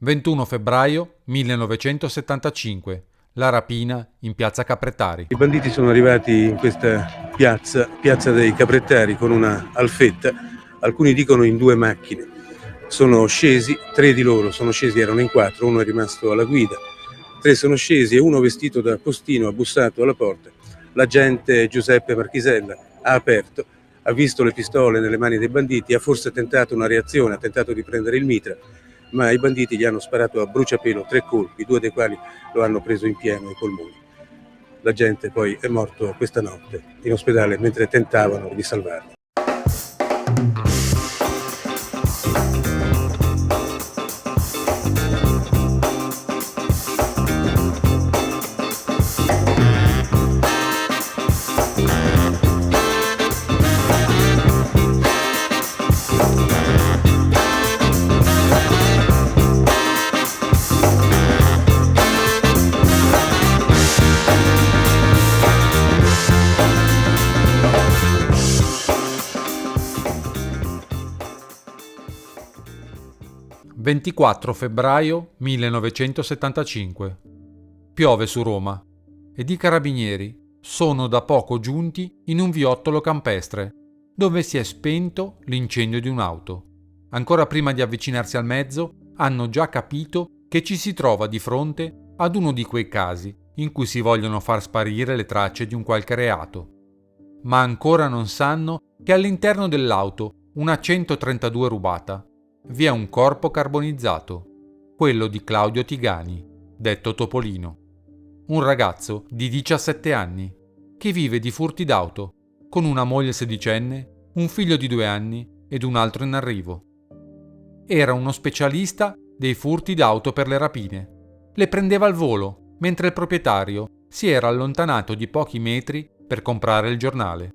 21 febbraio 1975. La rapina in piazza Caprettari. I banditi sono arrivati in questa piazza dei Caprettari, con una alfetta, alcuni dicono in 2 macchine. Sono scesi, 3 di loro sono scesi, erano in 4, uno è rimasto alla guida. 3 sono scesi e uno vestito da postino ha bussato alla porta. L'agente Giuseppe Marchisella ha aperto, ha visto le pistole nelle mani dei banditi, ha forse tentato una reazione, ha tentato di prendere il mitra, ma i banditi gli hanno sparato a bruciapelo 3 colpi, 2 dei quali lo hanno preso in pieno ai polmoni. L'agente poi è morto questa notte in ospedale mentre tentavano di salvarlo. – 24 febbraio 1975. Piove su Roma ed i carabinieri sono da poco giunti in un viottolo campestre dove si è spento l'incendio di un'auto. Ancora prima di avvicinarsi al mezzo hanno già capito che ci si trova di fronte ad uno di quei casi in cui si vogliono far sparire le tracce di un qualche reato. Ma ancora non sanno che all'interno dell'auto, una 132 rubata, vi è un corpo carbonizzato, quello di Claudio Tigani, detto Topolino, un ragazzo di 17 anni che vive di furti d'auto con una moglie sedicenne, un figlio di 2 anni ed un altro in arrivo. Era uno specialista dei furti d'auto per le rapine. Le prendeva al volo mentre il proprietario si era allontanato di pochi metri per comprare il giornale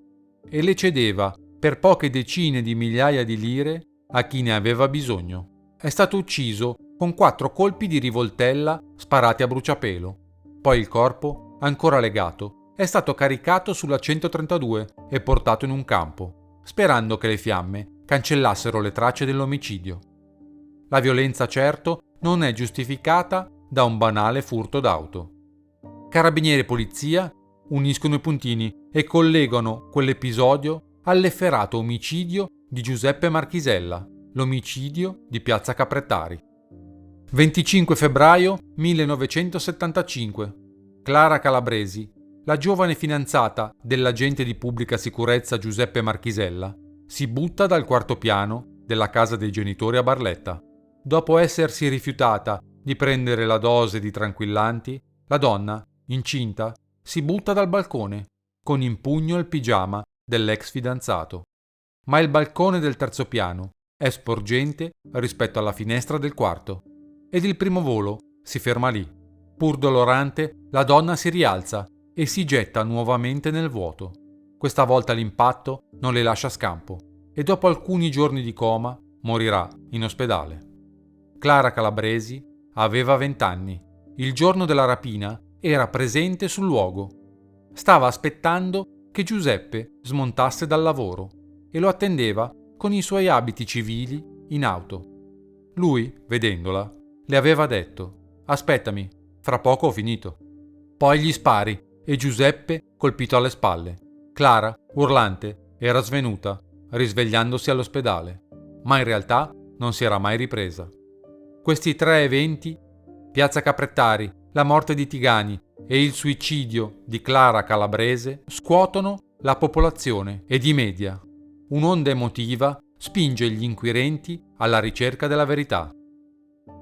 e le cedeva per poche decine di migliaia di lire a chi ne aveva bisogno. È stato ucciso con 4 colpi di rivoltella sparati a bruciapelo. Poi il corpo, ancora legato, è stato caricato sulla 132 e portato in un campo, sperando che le fiamme cancellassero le tracce dell'omicidio. La violenza, certo, non è giustificata da un banale furto d'auto. Carabinieri e polizia uniscono i puntini e collegano quell'episodio all'efferato omicidio di Giuseppe Marchisella, l'omicidio di piazza Caprettari. 25 febbraio 1975. Clara Calabresi, la giovane fidanzata dell'agente di pubblica sicurezza Giuseppe Marchisella, si butta dal 4º piano della casa dei genitori a Barletta. Dopo essersi rifiutata di prendere la dose di tranquillanti, la donna, incinta, si butta dal balcone con in pugno il pigiama dell'ex fidanzato. Ma il balcone del 3º piano è sporgente rispetto alla finestra del 4º ed il primo volo si ferma lì. Pur dolorante, la donna si rialza e si getta nuovamente nel vuoto. Questa volta l'impatto non le lascia scampo e dopo alcuni giorni di coma morirà in ospedale. Clara Calabresi aveva 20 anni. Il giorno della rapina era presente sul luogo. Stava aspettando che Giuseppe smontasse dal lavoro e lo attendeva con i suoi abiti civili in auto. Lui, vedendola, le aveva detto: «Aspettami, fra poco ho finito». Poi gli spari e Giuseppe colpito alle spalle. Clara, urlante, era svenuta, risvegliandosi all'ospedale, ma in realtà non si era mai ripresa. Questi 3 eventi, piazza Caprettari, la morte di Tigani e il suicidio di Clara Calabrese, scuotono la popolazione ed i media. Un'onda emotiva spinge gli inquirenti alla ricerca della verità.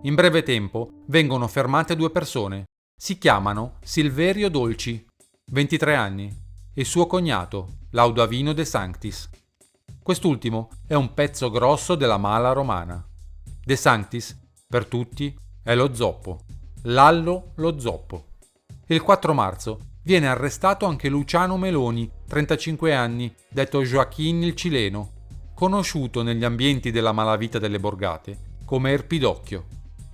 In breve tempo vengono fermate 2 persone. Si chiamano Silverio Dolci, 23 anni, e suo cognato, Laudavino De Sanctis. Quest'ultimo è un pezzo grosso della mala romana. De Sanctis, per tutti, è lo zoppo. Lallo lo zoppo. Il 4 marzo viene arrestato anche Luciano Meloni, 35 anni, detto Joaquin il Cileno, conosciuto negli ambienti della malavita delle borgate come Erpidocchio.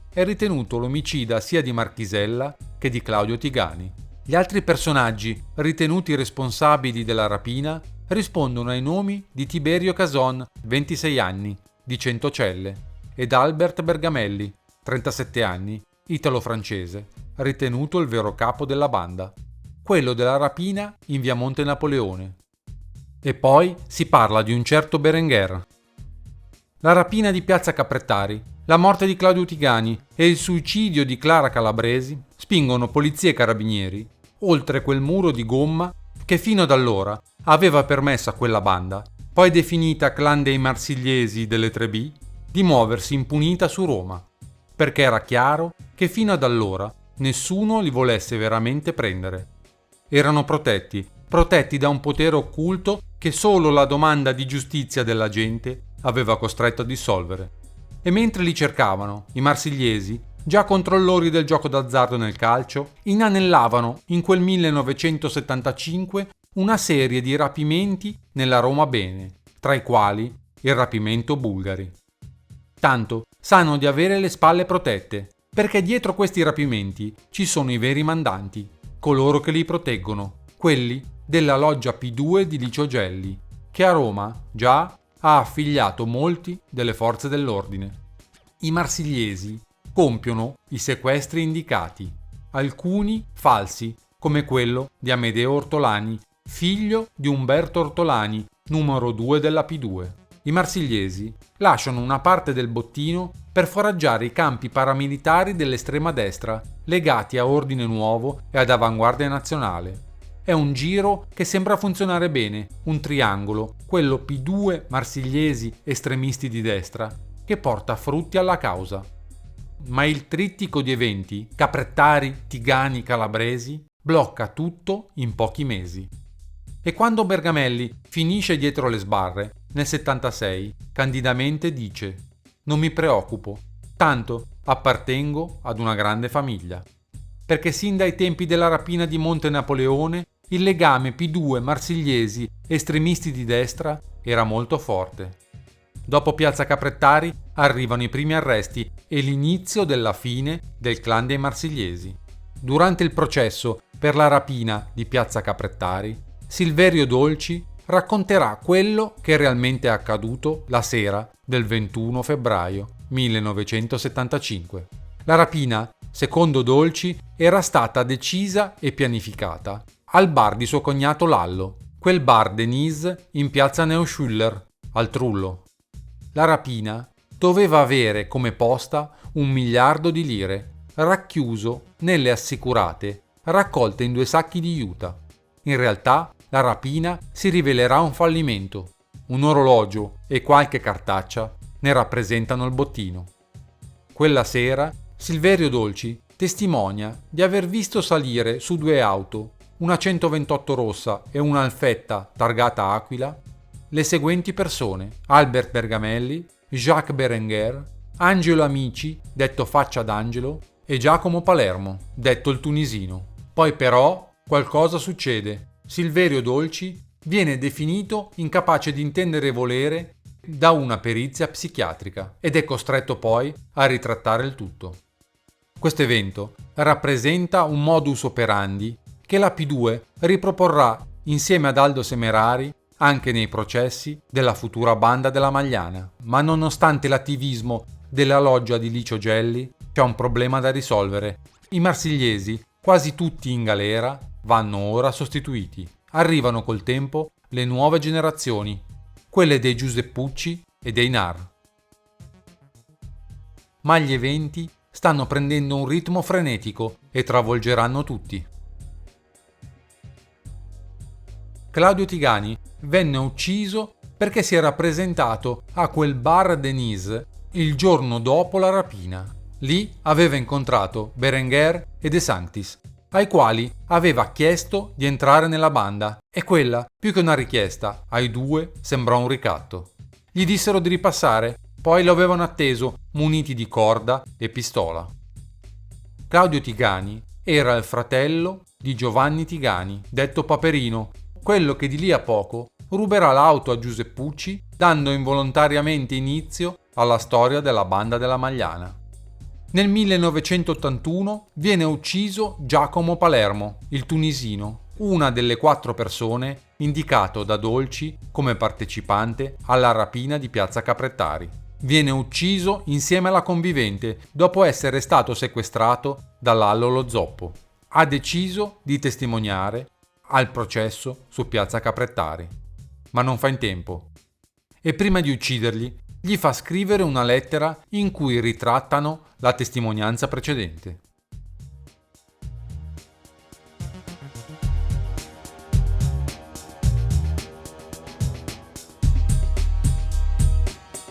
È ritenuto l'omicida sia di Marchisella che di Claudio Tigani. Gli altri personaggi ritenuti responsabili della rapina rispondono ai nomi di Tiberio Cason, 26 anni, di Centocelle, ed Albert Bergamelli, 37 anni, italo-francese, ritenuto il vero capo della banda, quello della rapina in via Monte Napoleone. E poi si parla di un certo Berenguer. La rapina di piazza Caprettari, la morte di Claudio Tigani e il suicidio di Clara Calabresi spingono polizia e carabinieri oltre quel muro di gomma che fino ad allora aveva permesso a quella banda, poi definita clan dei Marsigliesi delle 3B, di muoversi impunita su Roma, perché era chiaro che fino ad allora nessuno li volesse veramente prendere. Erano protetti da un potere occulto che solo la domanda di giustizia della gente aveva costretto a dissolvere. E mentre li cercavano, i marsigliesi, già controllori del gioco d'azzardo nel calcio, inanellavano in quel 1975 una serie di rapimenti nella Roma Bene, tra i quali il rapimento Bulgari. Tanto sanno di avere le spalle protette, perché dietro questi rapimenti ci sono i veri mandanti, coloro che li proteggono, quelli della loggia P2 di Licio Gelli, che a Roma già ha affiliato molti delle forze dell'ordine. I marsigliesi compiono i sequestri indicati, alcuni falsi, come quello di Amedeo Ortolani, figlio di Umberto Ortolani, numero 2 della P2. I marsigliesi lasciano una parte del bottino per foraggiare i campi paramilitari dell'estrema destra, legati a Ordine Nuovo e ad Avanguardia Nazionale. È un giro che sembra funzionare bene, un triangolo, quello P2 marsigliesi estremisti di destra, che porta frutti alla causa. Ma il trittico di eventi, Caprettari, Tigani, Calabresi, blocca tutto in pochi mesi. E quando Bergamelli finisce dietro le sbarre, nel 76, candidamente dice: «Non mi preoccupo, tanto appartengo ad una grande famiglia». Perché sin dai tempi della rapina di Monte Napoleone il legame P2 marsigliesi estremisti di destra era molto forte. Dopo piazza Caprettari arrivano i primi arresti e l'inizio della fine del clan dei marsigliesi. Durante il processo per la rapina di piazza Caprettari, Silverio Dolci racconterà quello che realmente è accaduto la sera del 21 febbraio 1975. La rapina, secondo Dolci, era stata decisa e pianificata al bar di suo cognato Lallo, quel bar Denise in piazza Neuschüller, al Trullo. La rapina doveva avere come posta 1 miliardo di lire, racchiuso nelle assicurate raccolte in 2 sacchi di juta. In realtà la rapina si rivelerà un fallimento. Un orologio e qualche cartaccia ne rappresentano il bottino. Quella sera Silverio Dolci testimonia di aver visto salire su 2 auto, una 128 rossa e una Alfetta targata Aquila, le seguenti persone: Albert Bergamelli, Jacques Berenguer, Angelo Amici, detto Faccia d'Angelo, e Giacomo Palermo, detto il Tunisino. Poi però qualcosa succede. Silverio Dolci viene definito incapace di intendere e volere da una perizia psichiatrica ed è costretto poi a ritrattare il tutto. Questo evento rappresenta un modus operandi che la P2 riproporrà insieme ad Aldo Semerari anche nei processi della futura banda della Magliana. Ma nonostante l'attivismo della loggia di Licio Gelli, c'è un problema da risolvere. I marsigliesi, quasi tutti in galera, vanno ora sostituiti. Arrivano col tempo le nuove generazioni, quelle dei Giuseppucci e dei Nar. Ma gli eventi stanno prendendo un ritmo frenetico e travolgeranno tutti. Claudio Tigani venne ucciso perché si era presentato a quel bar Denise il giorno dopo la rapina. Lì aveva incontrato Berenguer e De Sanctis, ai quali aveva chiesto di entrare nella banda, e quella, più che una richiesta, ai due sembrò un ricatto. Gli dissero di ripassare, poi lo avevano atteso muniti di corda e pistola. Claudio Tigani era il fratello di Giovanni Tigani, detto Paperino, quello che di lì a poco ruberà l'auto a Giuseppucci, dando involontariamente inizio alla storia della banda della Magliana. Nel 1981 viene ucciso Giacomo Palermo, il tunisino, una delle 4 persone indicato da Dolci come partecipante alla rapina di piazza Caprettari. Viene ucciso insieme alla convivente dopo essere stato sequestrato da Lallo lo zoppo. Ha deciso di testimoniare al processo su Piazza Caprettari, ma non fa in tempo. E prima di ucciderli, gli fa scrivere una lettera in cui ritrattano la testimonianza precedente.